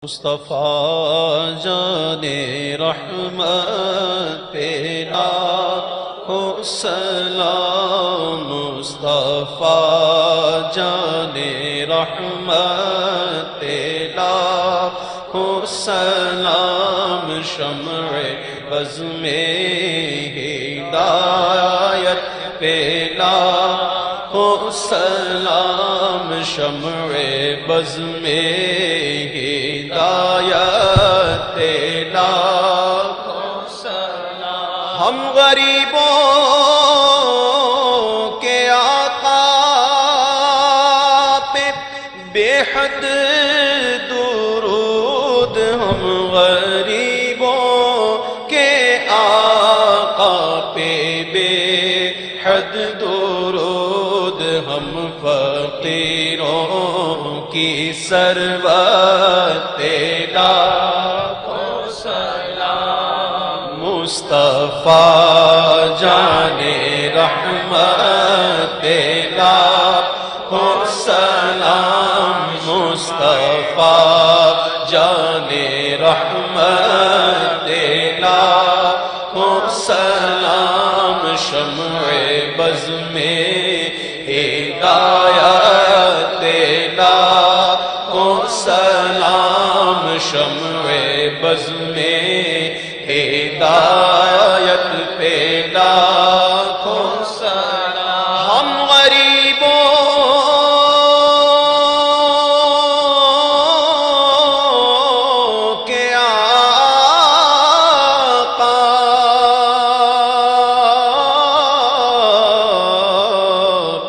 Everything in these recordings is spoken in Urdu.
مصطفیٰ جان رحمت پہ لاکھوں سلام، مصطفیٰ جان رحمت پہ لاکھوں سلام، شمع بز میں ہدایت پہ لاکھوں سلام، شمع بز میں ہدایت لاکھوں سلام۔ ہم غریبوں کے آقا پہ بے حد درود، ہم غریبوں کے آقا پہ بے حد درود، ہم فقیروں کی ثروت لاکھوں سلام، مصطفیٰ جان رحمت لاکھوں سلام، مصطفیٰ جان رحمت لاکھوں سلام، شمع بز میں ہدایت لاکھوں سلام، شمع بز میں ہدایت پہ لاکھوں سلام۔ ہم غریبوں کے آقا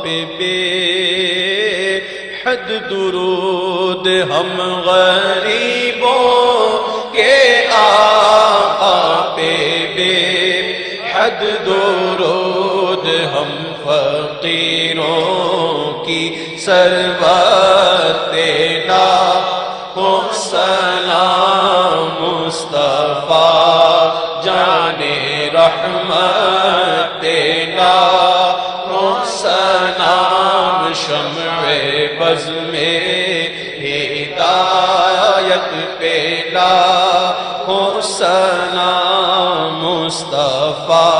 پہ بے حد درود، ہم غریبوں کے آقا پہ بے حد درود، ہم فقیروں کی ثروت لاکھوں سلام، مصطفیٰ جان رحمت لاکھوں سلام، شمع بز میں ہدایت پہ لاکھوں سلام، مصطفیٰ